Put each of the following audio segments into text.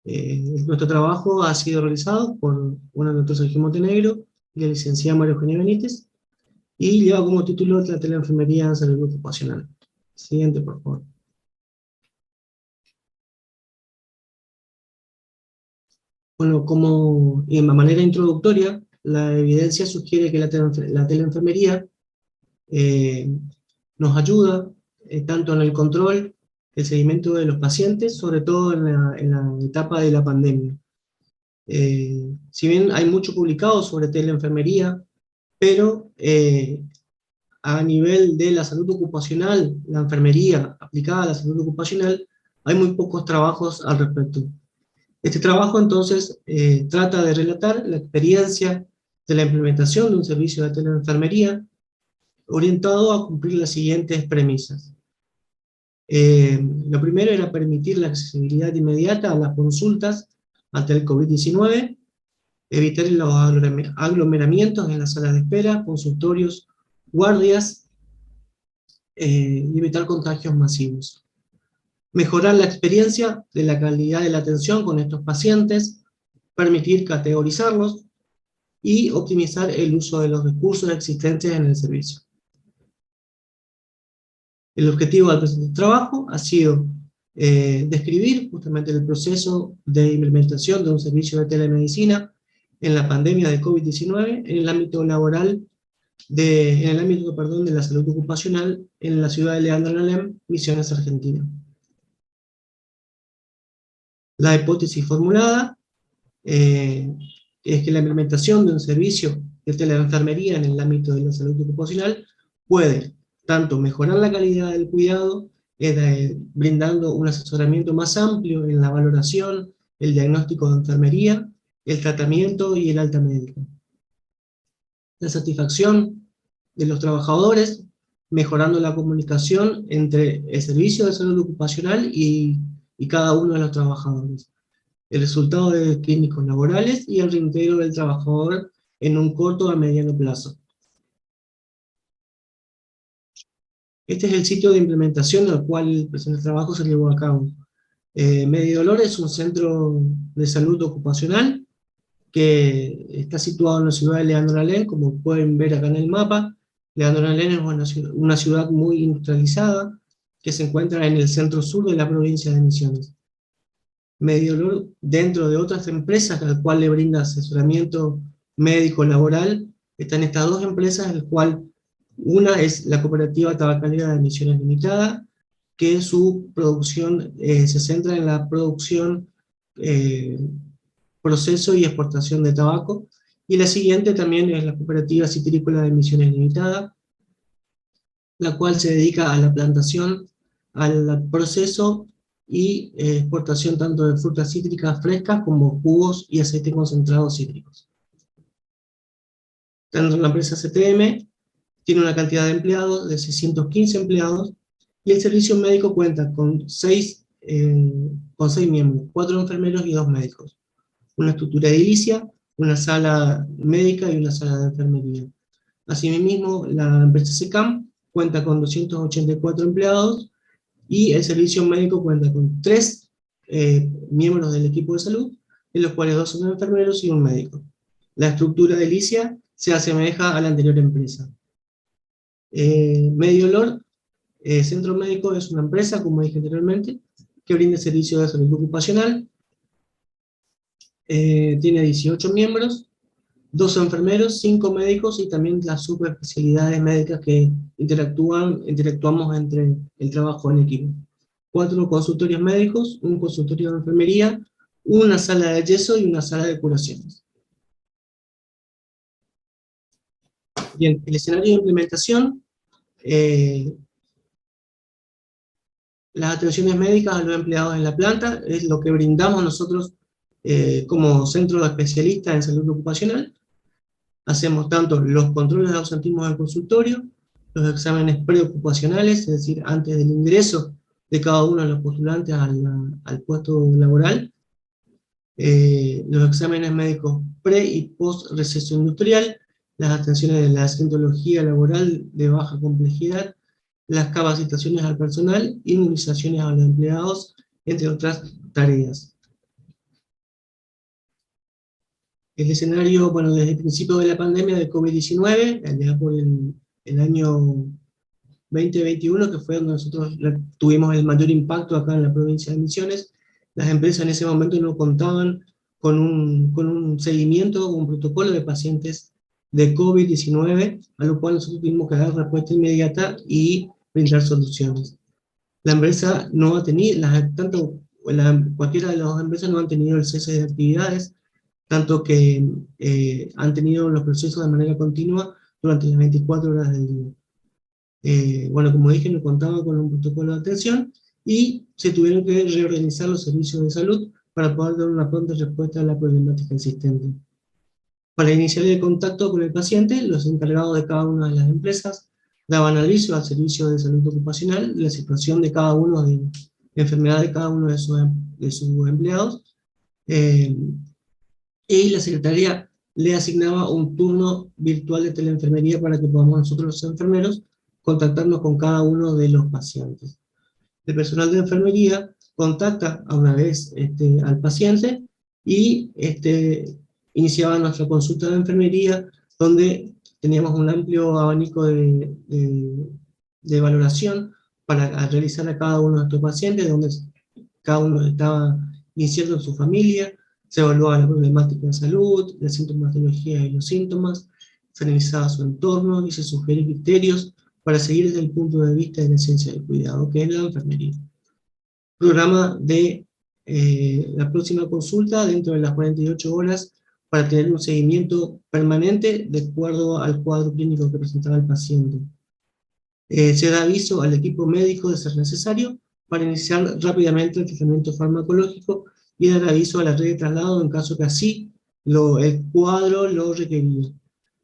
Nuestro trabajo ha sido realizado por una doctora Sergio Montenegro y la licenciada María Eugenia Benítez, y lleva como título la teleenfermería en salud ocupacional. Siguiente, por favor. Bueno, como en manera introductoria, la evidencia sugiere que la teleenfermería nos ayuda tanto en el control, el seguimiento de los pacientes, sobre todo en la etapa de la pandemia. Si bien hay mucho publicado sobre teleenfermería, pero a nivel de la salud ocupacional, la enfermería aplicada a la salud ocupacional, hay muy pocos trabajos al respecto. Este trabajo entonces trata de relatar la experiencia de la implementación de un servicio de teleenfermería orientado a cumplir las siguientes premisas. Lo primero era permitir la accesibilidad inmediata a las consultas ante el COVID-19, evitar los aglomeramientos en las salas de espera, consultorios, guardias, y evitar contagios masivos. Mejorar la experiencia de la calidad de la atención con estos pacientes, permitir categorizarlos y optimizar el uso de los recursos existentes en el servicio. El objetivo del presente trabajo ha sido describir justamente el proceso de implementación de un servicio de telemedicina en la pandemia de COVID-19 en el ámbito laboral, en el ámbito de la salud ocupacional en la ciudad de Leandro en Alem, Misiones, Argentina. La hipótesis formulada es que la implementación de un servicio de teleenfermería en el ámbito de la salud ocupacional puede tanto mejorar la calidad del cuidado, brindando un asesoramiento más amplio en la valoración, el diagnóstico de enfermería, el tratamiento y el alta médica. La satisfacción de los trabajadores, mejorando la comunicación entre el servicio de salud ocupacional y cada uno de los trabajadores. El resultado de clínicos laborales y el reintegro del trabajador en un corto a mediano plazo. Este es el sitio de implementación al cual el presente trabajo se llevó a cabo. Medidolor es un centro de salud ocupacional que está situado en la ciudad de Leandro en Alem, como pueden ver acá en el mapa. Leandro en Alem es una ciudad muy industrializada que se encuentra en el centro sur de la provincia de Misiones. Medidolor, dentro de otras empresas al cual le brinda asesoramiento médico laboral, están estas dos empresas, el cual una es la cooperativa tabacalera de Misiones Limitada, que su producción se centra en la producción, proceso y exportación de tabaco, y la siguiente también es la cooperativa citrícola de Misiones Limitada, la cual se dedica a la plantación, al proceso y exportación tanto de frutas cítricas frescas como jugos y aceite concentrados cítricos. Tanto la empresa CTM tiene una cantidad de empleados de 615 empleados, y el servicio médico cuenta con 6 miembros, 4 enfermeros y 2 médicos, una estructura edilicia, una sala médica y una sala de enfermería. Asimismo, la empresa SECAM cuenta con 284 empleados, y el servicio médico cuenta con 3 miembros del equipo de salud, de los cuales 2 son enfermeros y un médico. La estructura edilicia se asemeja a la anterior empresa. Medidolor Centro Médico es una empresa, como dije anteriormente, que brinda servicios de salud ocupacional. Tiene 18 miembros, 2 enfermeros, 5 médicos y también las subespecialidades médicas que interactuamos entre el trabajo en equipo. 4 consultorios médicos, un consultorio de enfermería, una sala de yeso y una sala de curaciones. Bien, el escenario de implementación. Las atenciones médicas a los empleados en la planta es lo que brindamos nosotros como centro de especialistas en salud ocupacional. Hacemos tanto los controles de ausentismo del consultorio, los exámenes preocupacionales, es decir, antes del ingreso de cada uno de los postulantes al puesto laboral, los exámenes médicos pre y post receso industrial, las atenciones de la asientología laboral de baja complejidad, las capacitaciones al personal, inmunizaciones a los empleados, entre otras tareas. El escenario, bueno, desde el principio de la pandemia de COVID-19, allá por el año 2021, que fue donde nosotros tuvimos el mayor impacto acá en la provincia de Misiones, las empresas en ese momento no contaban con un seguimiento, con un protocolo de pacientes de COVID-19, a lo cual nosotros tuvimos que dar respuesta inmediata y brindar soluciones. La empresa no ha tenido, cualquiera de las empresas no han tenido el cese de actividades, tanto que han tenido los procesos de manera continua durante las 24 horas del día. Bueno, como dije, no contaba con un protocolo de atención y se tuvieron que reorganizar los servicios de salud para poder dar una pronta respuesta a la problemática existente. Para iniciar el contacto con el paciente, los encargados de cada una de las empresas daban aviso al servicio de salud ocupacional de la situación de cada uno de la enfermedad de cada uno de sus empleados, y la secretaría le asignaba un turno virtual de teleenfermería para que podamos nosotros los enfermeros contactarnos con cada uno de los pacientes. El personal de enfermería contacta a una vez al paciente y iniciaba nuestra consulta de enfermería, donde teníamos un amplio abanico de valoración para realizar a cada uno de estos pacientes, donde cada uno estaba incierto en su familia, se evaluaba la problemática de salud, la sintomatología y los síntomas, se analizaba su entorno y se sugerían criterios para seguir desde el punto de vista de la esencia del cuidado, que es la enfermería. Programa de la próxima consulta dentro de las 48 horas para tener un seguimiento permanente de acuerdo al cuadro clínico que presentaba el paciente. Se da aviso al equipo médico de ser necesario para iniciar rápidamente el tratamiento farmacológico y dar aviso a la red de traslado en caso que así el cuadro lo requería,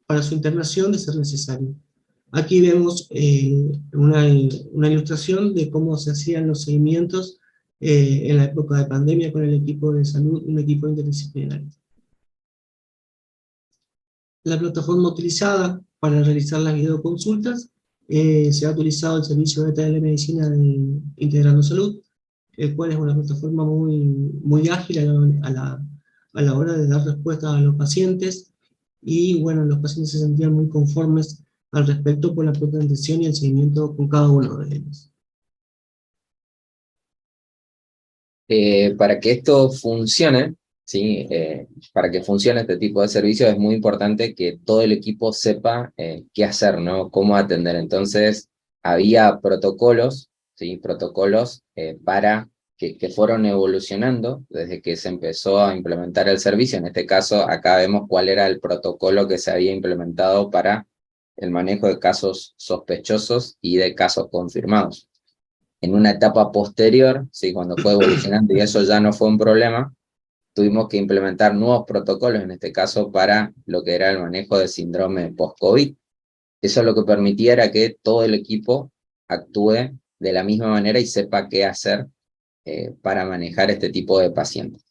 para su internación de ser necesario. Aquí vemos una ilustración de cómo se hacían los seguimientos en la época de pandemia con el equipo de salud, un equipo interdisciplinario. La plataforma utilizada para realizar las videoconsultas se ha utilizado el servicio de telemedicina de Integrando Salud, el cual es una plataforma muy ágil a la hora de dar respuesta a los pacientes, y bueno, los pacientes se sentían muy conformes al respecto por la propia atención y el seguimiento con cada uno de ellos. Para que esto funcione, ¿sí? Para que funcione este tipo de servicio es muy importante que todo el equipo sepa qué hacer, ¿no? Cómo atender. Entonces, había protocolos, ¿sí? Protocolos para que fueron evolucionando desde que se empezó a implementar el servicio. En este caso, acá vemos cuál era el protocolo que se había implementado para el manejo de casos sospechosos y de casos confirmados. En una etapa posterior, ¿sí? Cuando fue evolucionando y eso ya no fue un problema, tuvimos que implementar nuevos protocolos, en este caso para lo que era el manejo de síndrome post-COVID. Eso lo que permitía era que todo el equipo actúe de la misma manera y sepa qué hacer para manejar este tipo de pacientes.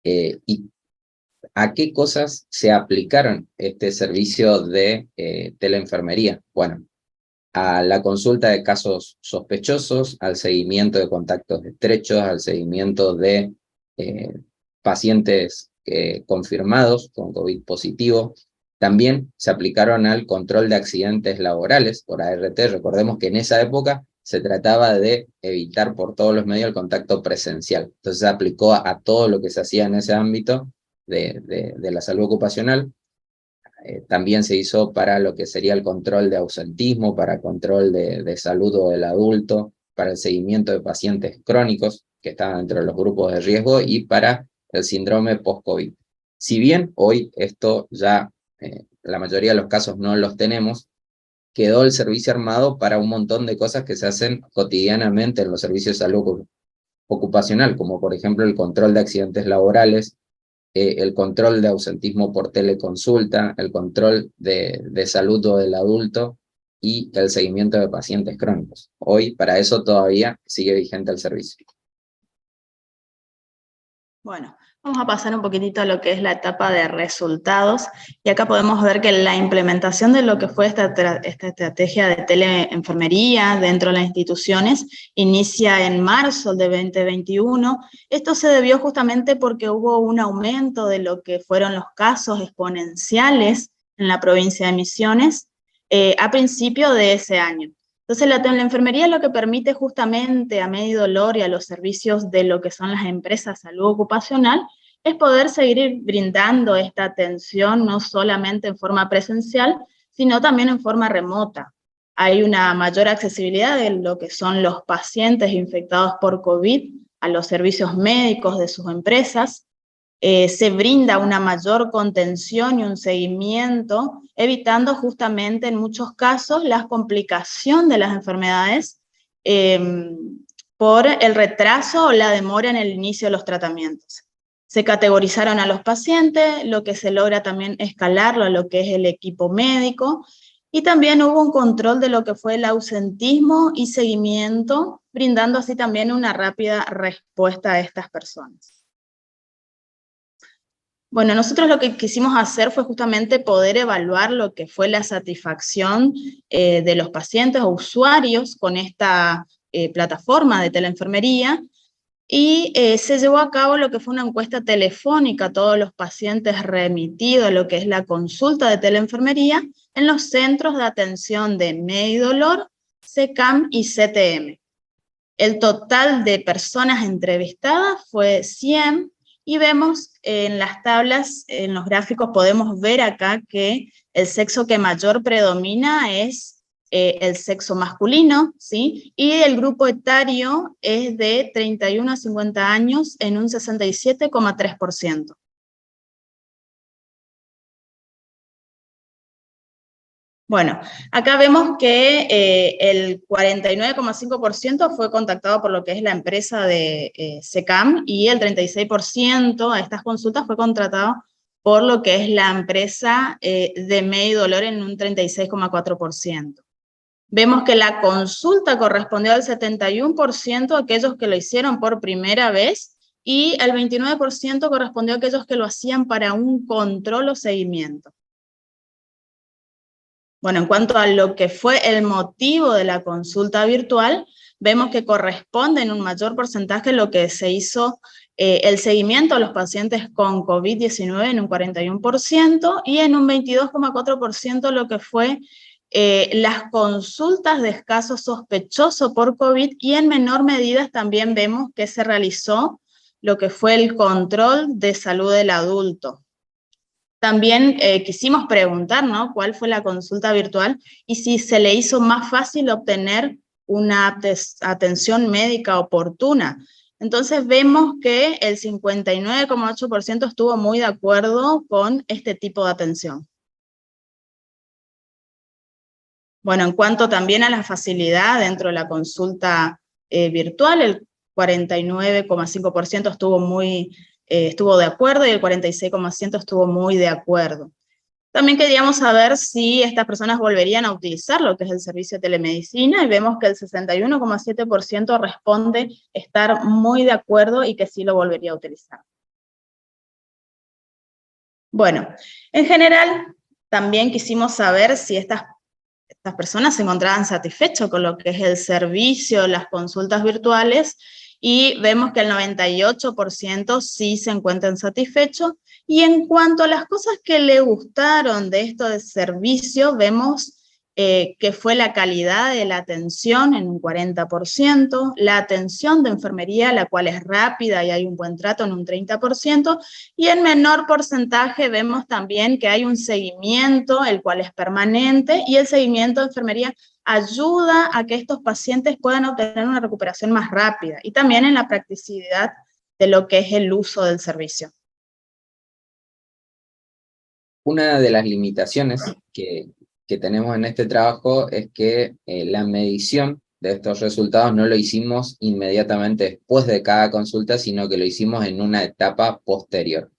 ¿Y a qué cosas se aplicaron este servicio de teleenfermería? Bueno, a la consulta de casos sospechosos, al seguimiento de contactos estrechos, al seguimiento de pacientes confirmados con COVID positivo. También se aplicaron al control de accidentes laborales por ART. Recordemos que en esa época se trataba de evitar por todos los medios el contacto presencial. Entonces se aplicó a todo lo que se hacía en ese ámbito de la salud ocupacional. También se hizo para lo que sería el control de ausentismo, para control de salud del adulto, para el seguimiento de pacientes crónicos que estaban entre los grupos de riesgo y para el síndrome post-COVID. Si bien hoy esto ya, la mayoría de los casos no los tenemos, quedó el servicio armado para un montón de cosas que se hacen cotidianamente en los servicios de salud ocupacional, como por ejemplo el control de accidentes laborales, el control de ausentismo por teleconsulta, el control de salud del adulto y el seguimiento de pacientes crónicos. Hoy, para eso todavía sigue vigente el servicio. Bueno, Vamos a pasar un poquitito a lo que es la etapa de resultados, y acá podemos ver que la implementación de lo que fue esta estrategia de teleenfermería dentro de las instituciones inicia en marzo de 2021. Esto se debió justamente porque hubo un aumento de lo que fueron los casos exponenciales en la provincia de Misiones a principio de ese año. Entonces, la teleenfermería lo que permite justamente a Medio Dolor y a los servicios de lo que son las empresas de salud ocupacional es poder seguir brindando esta atención no solamente en forma presencial, sino también en forma remota. Hay una mayor accesibilidad de lo que son los pacientes infectados por COVID a los servicios médicos de sus empresas. Se brinda una mayor contención y un seguimiento, evitando justamente en muchos casos la complicación de las enfermedades por el retraso o la demora en el inicio de los tratamientos. Se categorizaron a los pacientes, lo que se logra también escalarlo a lo que es el equipo médico, y también hubo un control de lo que fue el ausentismo y seguimiento, brindando así también una rápida respuesta a estas personas. Bueno, nosotros lo que quisimos hacer fue justamente poder evaluar lo que fue la satisfacción de los pacientes o usuarios con esta plataforma de teleenfermería, y se llevó a cabo lo que fue una encuesta telefónica a todos los pacientes remitidos a lo que es la consulta de teleenfermería en los centros de atención de Medio Dolor, SECAM y CTM. El total de personas entrevistadas fue 100, y vemos en las tablas, en los gráficos, podemos ver acá que el sexo que mayor predomina es el sexo masculino, ¿sí? Y el grupo etario es de 31 a 50 años en un 67,3%. Bueno, acá vemos que el 49,5% fue contactado por lo que es la empresa de SECAM, y el 36% a estas consultas fue contratado por lo que es la empresa de Medio Dolor en un 36,4%. Vemos que la consulta correspondió al 71% a aquellos que lo hicieron por primera vez, y el 29% correspondió a aquellos que lo hacían para un control o seguimiento. Bueno, en cuanto a lo que fue el motivo de la consulta virtual, vemos que corresponde en un mayor porcentaje lo que se hizo el seguimiento a los pacientes con COVID-19 en un 41%, y en un 22,4% lo que fue las consultas de caso sospechoso por COVID, y en menor medida también vemos que se realizó lo que fue el control de salud del adulto. También quisimos preguntar, ¿no?, cuál fue la consulta virtual y si se le hizo más fácil obtener una atención médica oportuna. Entonces vemos que el 59,8% estuvo muy de acuerdo con este tipo de atención. Bueno, en cuanto también a la facilidad dentro de la consulta virtual, el 49,5% estuvo de acuerdo, y el 46,5% estuvo muy de acuerdo. También queríamos saber si estas personas volverían a utilizar lo que es el servicio de telemedicina, y vemos que el 61,7% responde estar muy de acuerdo y que sí lo volvería a utilizar. Bueno, en general también quisimos saber si estas personas se encontraban satisfechas con lo que es el servicio, las consultas virtuales, y vemos que el 98% sí se encuentran satisfechos. Y en cuanto a las cosas que le gustaron de esto de servicio, vemos que fue la calidad de la atención en un 40%, la atención de enfermería, la cual es rápida y hay un buen trato, en un 30%, y en menor porcentaje vemos también que hay un seguimiento, el cual es permanente, y el seguimiento de enfermería ayuda a que estos pacientes puedan obtener una recuperación más rápida, y también en la practicidad de lo que es el uso del servicio. Una de las limitaciones que tenemos en este trabajo es que la medición de estos resultados no lo hicimos inmediatamente después de cada consulta, sino que lo hicimos en una etapa posterior.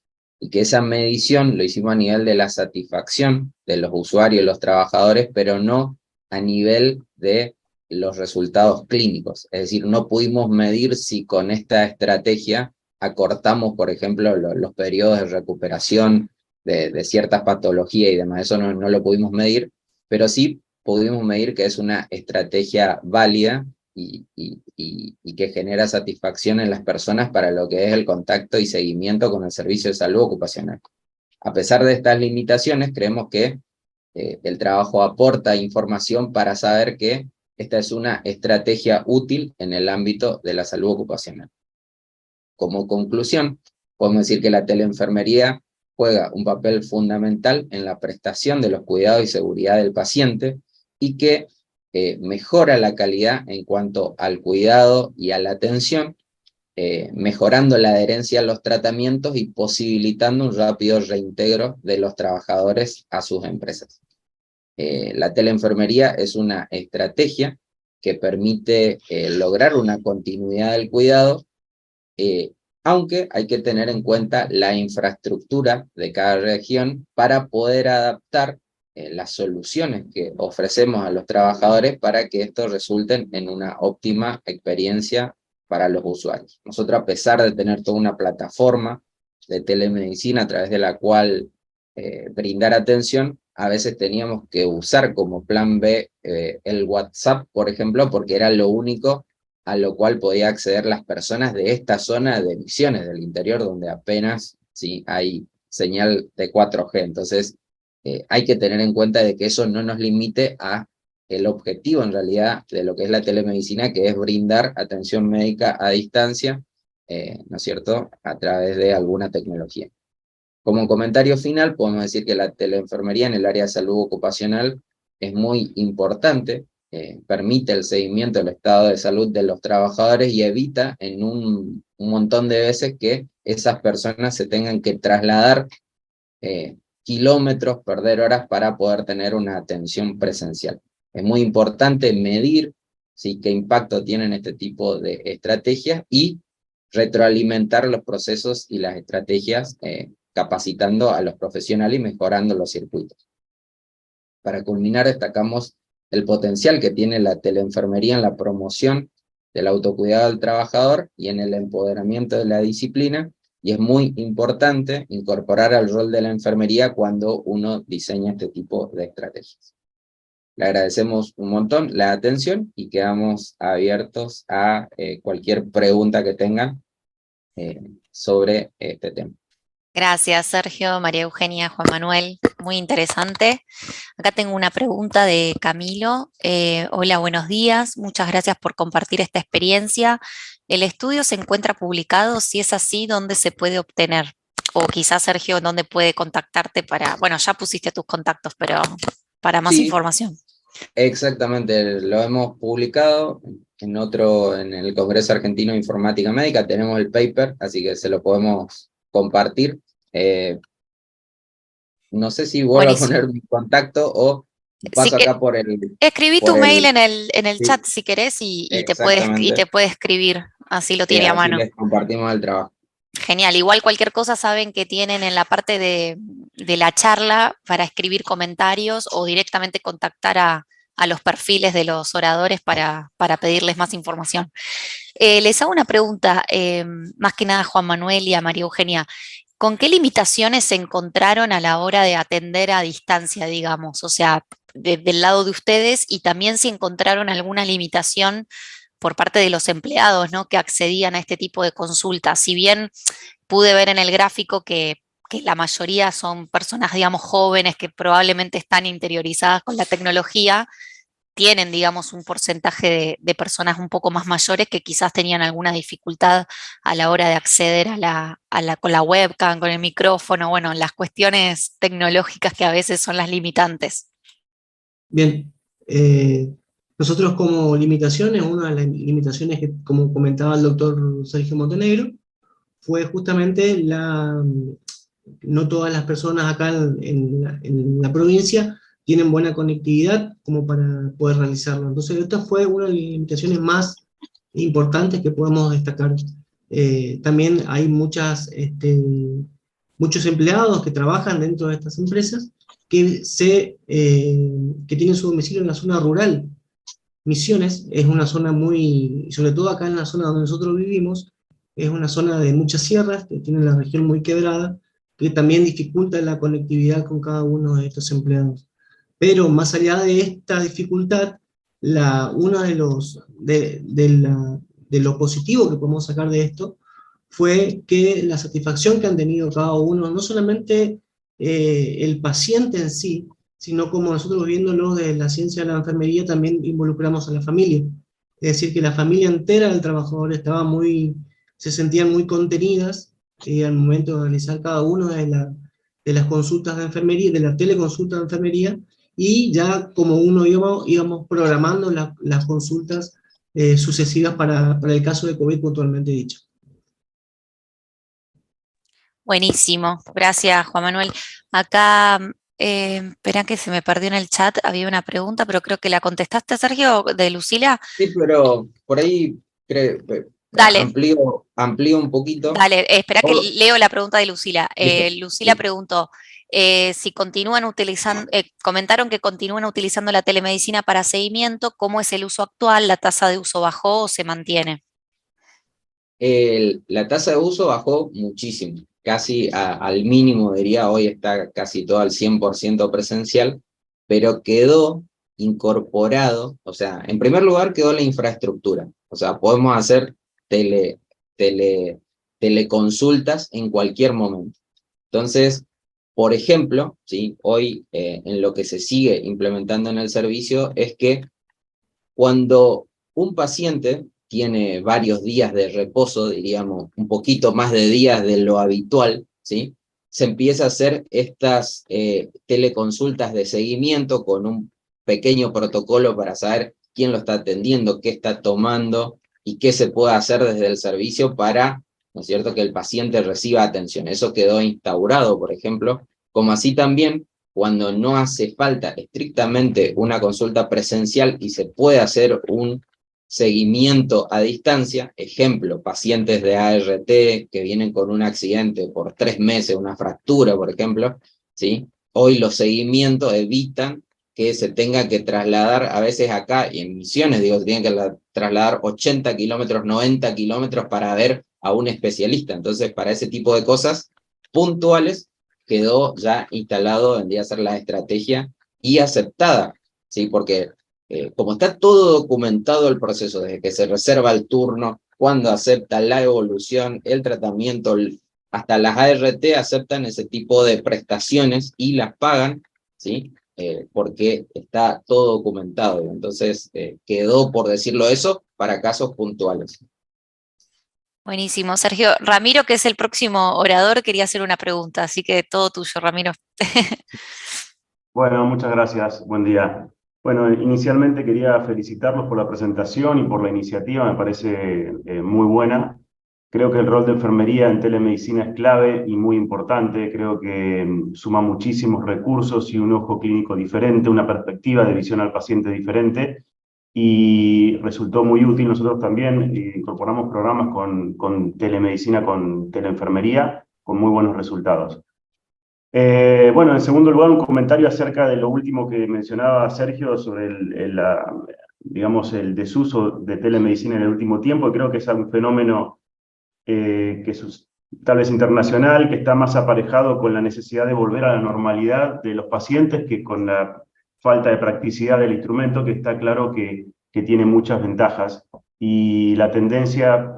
Y que esa medición lo hicimos a nivel de la satisfacción de los usuarios, los trabajadores, pero no a nivel de los resultados clínicos. Es decir, no pudimos medir si con esta estrategia acortamos, por ejemplo, los periodos de recuperación de ciertas patologías y demás. Eso no lo pudimos medir, pero sí pudimos medir que es una estrategia válida y que genera satisfacción en las personas para lo que es el contacto y seguimiento con el servicio de salud ocupacional. A pesar de estas limitaciones, creemos que el trabajo aporta información para saber que esta es una estrategia útil en el ámbito de la salud ocupacional. Como conclusión, podemos decir que la teleenfermería juega un papel fundamental en la prestación de los cuidados y seguridad del paciente y que mejora la calidad en cuanto al cuidado y a la atención, mejorando la adherencia a los tratamientos y posibilitando un rápido reintegro de los trabajadores a sus empresas. La teleenfermería es una estrategia que permite lograr una continuidad del cuidado, aunque hay que tener en cuenta la infraestructura de cada región para poder adaptar las soluciones que ofrecemos a los trabajadores para que estos resulten en una óptima experiencia para los usuarios. Nosotros, a pesar de tener toda una plataforma de telemedicina a través de la cual brindar atención, a veces teníamos que usar como plan B el WhatsApp, por ejemplo, porque era lo único a lo cual podía acceder las personas de esta zona de Misiones, del interior, donde apenas ¿sí? hay señal de 4G. Entonces, hay que tener en cuenta de que eso no nos limite a el objetivo, en realidad, de lo que es la telemedicina, que es brindar atención médica a distancia, ¿no es cierto?, a través de alguna tecnología. Como comentario final, podemos decir que la teleenfermería en el área de salud ocupacional es muy importante, permite el seguimiento del estado de salud de los trabajadores y evita en un montón de veces que esas personas se tengan que trasladar kilómetros, perder horas para poder tener una atención presencial. Es muy importante medir ¿sí? qué impacto tienen este tipo de estrategias y retroalimentar los procesos y las estrategias capacitando a los profesionales y mejorando los circuitos. Para culminar, destacamos el potencial que tiene la teleenfermería en la promoción del autocuidado del trabajador y en el empoderamiento de la disciplina, y es muy importante incorporar al rol de la enfermería cuando uno diseña este tipo de estrategias. Le agradecemos un montón la atención y quedamos abiertos a cualquier pregunta que tengan sobre este tema. Gracias, Sergio, María Eugenia, Juan Manuel, muy interesante. Acá tengo una pregunta de Camilo. Hola, buenos días, muchas gracias por compartir esta experiencia. ¿El estudio se encuentra publicado? Si es así, ¿dónde se puede obtener? O quizás, Sergio, ¿dónde puede contactarte para, bueno, ya pusiste tus contactos, pero para más información? Exactamente, lo hemos publicado en el Congreso Argentino de Informática Médica, tenemos el paper, así que se lo podemos compartir. No sé si vuelvo a poner mi contacto o paso acá por el... Escribí tu mail en el chat si querés y te puede escribir, así lo tiene a mano. Así les compartimos el trabajo. Genial, igual cualquier cosa saben que tienen en la parte de la charla para escribir comentarios o directamente contactar a los perfiles de los oradores para pedirles más información. Les hago una pregunta, más que nada a Juan Manuel y a María Eugenia. ¿Con qué limitaciones se encontraron a la hora de atender a distancia, digamos? O sea, del lado de ustedes, y también si encontraron alguna limitación por parte de los empleados, ¿no?, que accedían a este tipo de consultas. Si bien pude ver en el gráfico que la mayoría son personas, digamos, jóvenes que probablemente están interiorizadas con la tecnología, tienen, digamos, un porcentaje de personas un poco más mayores que quizás tenían alguna dificultad a la hora de acceder con la webcam, con el micrófono, bueno, las cuestiones tecnológicas que a veces son las limitantes. Bien, nosotros como limitaciones, una de las limitaciones que, como comentaba el doctor Sergio Montenegro, fue justamente no todas las personas acá en la provincia tienen buena conectividad como para poder realizarlo. Entonces esta fue una de las limitaciones más importantes que podemos destacar. También hay muchos empleados que trabajan dentro de estas empresas que tienen su domicilio en la zona rural. Misiones es una zona sobre todo acá en la zona donde nosotros vivimos, es una zona de muchas sierras, que tiene la región muy quebrada, que también dificulta la conectividad con cada uno de estos empleados. Pero más allá de esta dificultad, uno de lo positivo que podemos sacar de esto fue que la satisfacción que han tenido cada uno, no solamente el paciente en sí, sino como nosotros viéndolo de la ciencia de la enfermería, también involucramos a la familia. Es decir, que la familia entera del trabajador se sentían muy contenidas al momento de realizar cada una de las consultas de enfermería, de la teleconsulta de enfermería, y ya como uno íbamos programando las consultas sucesivas para el caso de COVID puntualmente dicho. Buenísimo, gracias Juan Manuel. Acá, espera que se me perdió en el chat, había una pregunta, pero creo que la contestaste, Sergio, de Lucila. Sí, pero por ahí Dale. amplío un poquito. Dale, espera que leo la pregunta de Lucila. Lucila Sí. preguntó si continúan utilizando, comentaron que continúan utilizando la telemedicina para seguimiento, ¿cómo es el uso actual? ¿La tasa de uso bajó o se mantiene? La tasa de uso bajó muchísimo, casi al mínimo, diría, hoy está casi todo al 100% presencial, pero quedó incorporado, o sea, en primer lugar quedó la infraestructura, o sea, podemos hacer teleconsultas en cualquier momento. Entonces, por ejemplo, ¿sí? Hoy en lo que se sigue implementando en el servicio es que cuando un paciente tiene varios días de reposo, diríamos, un poquito más de días de lo habitual, ¿sí? Se empieza a hacer estas teleconsultas de seguimiento con un pequeño protocolo para saber quién lo está atendiendo, qué está tomando y qué se puede hacer desde el servicio para, ¿no es cierto?, que el paciente reciba atención. Eso quedó instaurado, por ejemplo, como así también cuando no hace falta estrictamente una consulta presencial y se puede hacer un seguimiento a distancia, ejemplo, pacientes de ART que vienen con un accidente por 3 meses, una fractura, por ejemplo, ¿sí? Hoy los seguimientos evitan que se tenga que trasladar, a veces acá, y en Misiones, digo, se tienen que trasladar 80 kilómetros, 90 kilómetros para ver a un especialista. Entonces, para ese tipo de cosas puntuales, quedó ya instalado, vendría a ser la estrategia y aceptada, ¿sí? Porque como está todo documentado el proceso, desde que se reserva el turno, cuando acepta la evolución, el tratamiento, hasta las ART aceptan ese tipo de prestaciones y las pagan, ¿sí? Porque está todo documentado. Entonces quedó, por decirlo eso, para casos puntuales. Buenísimo, Sergio. Ramiro, que es el próximo orador, quería hacer una pregunta, así que todo tuyo, Ramiro. Bueno, muchas gracias. Buen día. Bueno, inicialmente quería felicitarlos por la presentación y por la iniciativa, me parece muy buena. Creo que el rol de enfermería en telemedicina es clave y muy importante. Creo que suma muchísimos recursos y un ojo clínico diferente, una perspectiva de visión al paciente diferente. Y resultó muy útil. Nosotros también incorporamos programas con telemedicina, con teleenfermería, con muy buenos resultados. Bueno, en segundo lugar, un comentario acerca de lo último que mencionaba Sergio sobre digamos, el desuso de telemedicina en el último tiempo. Creo que es un fenómeno que es tal vez internacional, que está más aparejado con la necesidad de volver a la normalidad de los pacientes que con la falta de practicidad del instrumento, que está claro que tiene muchas ventajas. Y la tendencia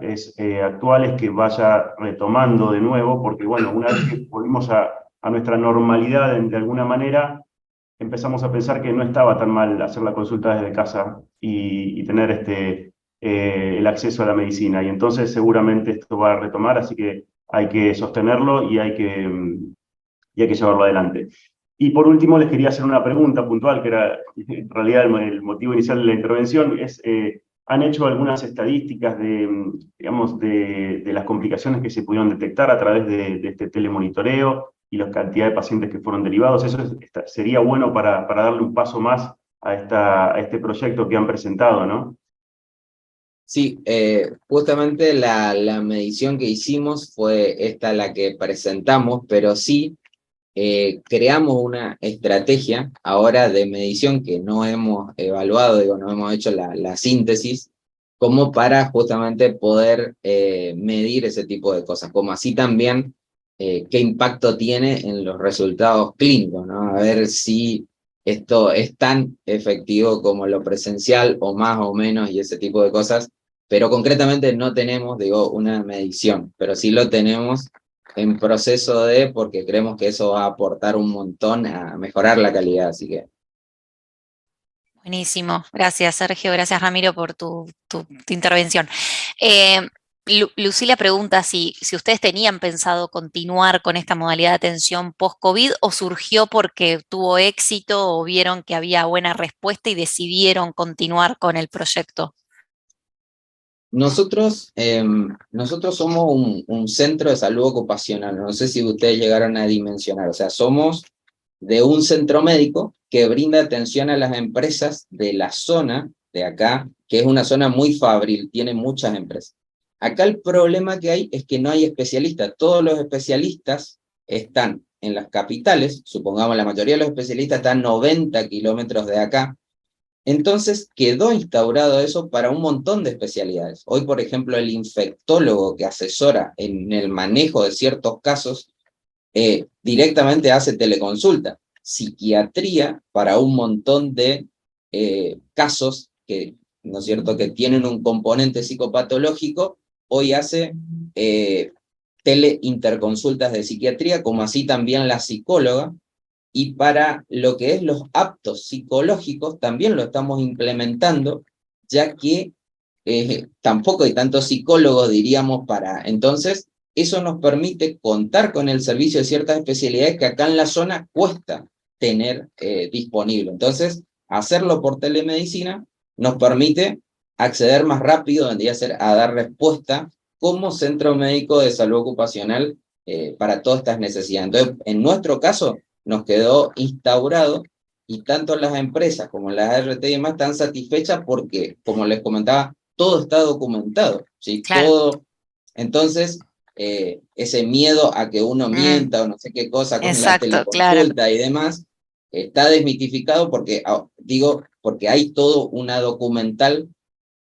actual es que vaya retomando de nuevo, porque bueno, una vez que volvimos a nuestra normalidad de alguna manera, empezamos a pensar que no estaba tan mal hacer la consulta desde casa y tener el acceso a la medicina. Y entonces seguramente esto va a retomar, así que hay que sostenerlo y hay que llevarlo adelante. Y por último les quería hacer una pregunta puntual, que era en realidad el motivo inicial de la intervención, es ¿han hecho algunas estadísticas digamos, de las complicaciones que se pudieron detectar a través de este telemonitoreo y la cantidad de pacientes que fueron derivados? Eso sería bueno para darle un paso más a este proyecto que han presentado, ¿no? Sí, justamente la medición que hicimos fue esta la que presentamos, pero sí creamos una estrategia ahora de medición que no hemos evaluado, digo, no hemos hecho la síntesis, como para justamente poder medir ese tipo de cosas, como así también qué impacto tiene en los resultados clínicos, ¿no? A ver si esto es tan efectivo como lo presencial, o más o menos, y ese tipo de cosas, pero concretamente no tenemos, digo, una medición, pero sí lo tenemos en proceso de, porque creemos que eso va a aportar un montón a mejorar la calidad, así que... Buenísimo, gracias Sergio, gracias Ramiro por tu intervención. Lucila pregunta si ustedes tenían pensado continuar con esta modalidad de atención post-COVID o surgió porque tuvo éxito o vieron que había buena respuesta y decidieron continuar con el proyecto. Nosotros somos un centro de salud ocupacional, no sé si ustedes llegaron a dimensionar, o sea, somos de un centro médico que brinda atención a las empresas de la zona de acá, que es una zona muy fabril, tiene muchas empresas. Acá el problema que hay es que no hay especialistas, todos los especialistas están en las capitales, supongamos la mayoría de los especialistas están 90 kilómetros de acá. Entonces quedó instaurado eso para un montón de especialidades. Hoy, por ejemplo, el infectólogo que asesora en el manejo de ciertos casos, directamente hace teleconsulta. Psiquiatría para un montón de casos que, ¿no es cierto?, que tienen un componente psicopatológico, hoy hace teleinterconsultas de psiquiatría, como así también la psicóloga. Y para lo que es los aptos psicológicos también lo estamos implementando, ya que tampoco hay tantos psicólogos, diríamos, para... Entonces, eso nos permite contar con el servicio de ciertas especialidades que acá en la zona cuesta tener disponible. Entonces, hacerlo por telemedicina nos permite acceder más rápido, vendría a ser a dar respuesta como centro médico de salud ocupacional para todas estas necesidades. Entonces, en nuestro caso, nos quedó instaurado y tanto las empresas como las ART y demás están satisfechas porque, como les comentaba, todo está documentado, ¿sí? Claro. Todo. Entonces, ese miedo a que uno mienta o no sé qué cosa con Exacto, la teleconsulta, claro, y demás, está desmitificado porque, digo, porque hay todo una documental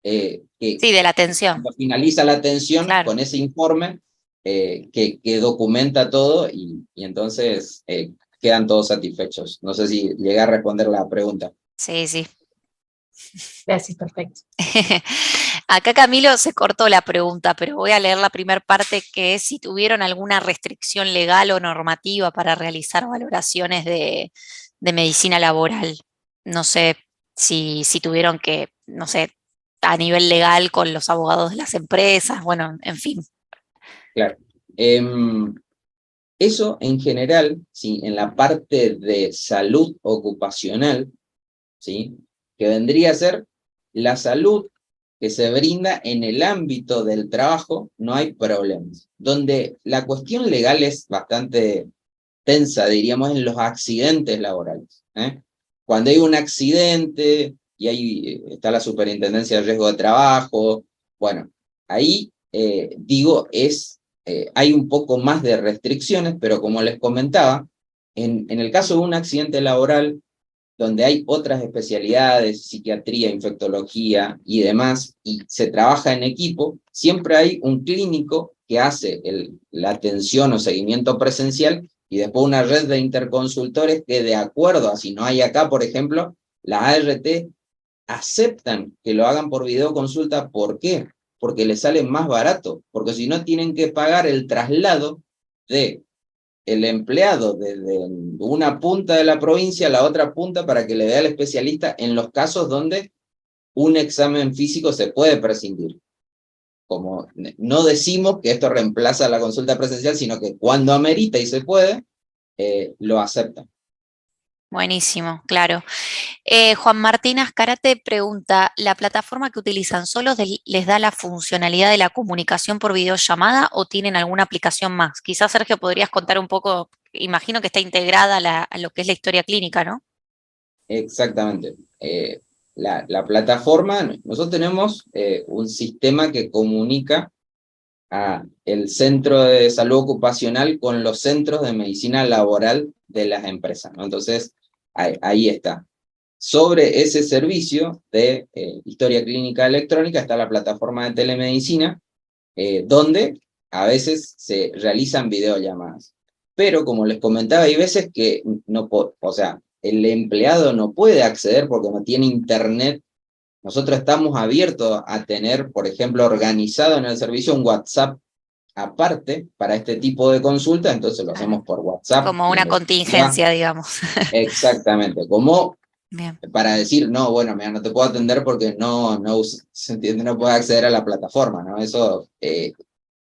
que sí, de la atención. cuando finaliza la atención, claro, con ese informe que documenta todo y entonces quedan todos satisfechos. No sé si llegué a responder la pregunta. Sí, sí. Gracias, perfecto. Acá Camilo se cortó la pregunta, pero voy a leer la primera parte, que es si tuvieron alguna restricción legal o normativa para realizar valoraciones de medicina laboral. No sé si tuvieron que, no sé, a nivel legal con los abogados de las empresas, bueno, en fin. Claro. Eso en general, ¿sí?, en la parte de salud ocupacional, ¿sí?, que vendría a ser la salud que se brinda en el ámbito del trabajo, no hay problemas. Donde la cuestión legal es bastante tensa, diríamos, en los accidentes laborales. Cuando hay un accidente y ahí está la Superintendencia de Riesgo de Trabajo, bueno, ahí digo, hay un poco más de restricciones, pero como les comentaba, en el caso de un accidente laboral, donde hay otras especialidades, psiquiatría, infectología y demás, y se trabaja en equipo, siempre hay un clínico que hace la atención o seguimiento presencial, y después una red de interconsultores que, de acuerdo a si no hay acá, por ejemplo, las ART aceptan que lo hagan por videoconsulta. ¿Por qué? Porque les sale más barato, porque si no tienen que pagar el traslado de el empleado desde una punta de la provincia a la otra punta para que le vea al especialista en los casos donde un examen físico se puede prescindir. Como no decimos que esto reemplaza la consulta presencial, sino que cuando amerita y se puede, lo aceptan. Buenísimo, claro. Juan Martín Azcarate pregunta, ¿la plataforma que utilizan solo les da la funcionalidad de la comunicación por videollamada o tienen alguna aplicación más? Quizás, Sergio, podrías contar un poco, imagino que está integrada a lo que es la historia clínica, ¿no? Exactamente. La plataforma, nosotros tenemos un sistema que comunica a el centro de salud ocupacional con los centros de medicina laboral de las empresas, ¿no? Entonces, ahí está. sobre ese servicio de historia clínica electrónica está la plataforma de telemedicina, donde a veces se realizan videollamadas. Pero como les comentaba, hay veces que o sea, el empleado no puede acceder porque no tiene internet. Nosotros estamos abiertos a tener, por ejemplo, organizado en el servicio un WhatsApp aparte para este tipo de consulta, entonces lo hacemos por WhatsApp. Como una contingencia, digamos. Exactamente, como Bien. para decir, no, bueno, mira, no te puedo atender porque se entiende, no puedo acceder a la plataforma, ¿no? Eso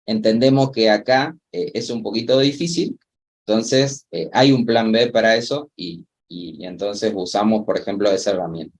entendemos que acá es un poquito difícil, entonces hay un plan B para eso y entonces usamos, por ejemplo, esa herramienta.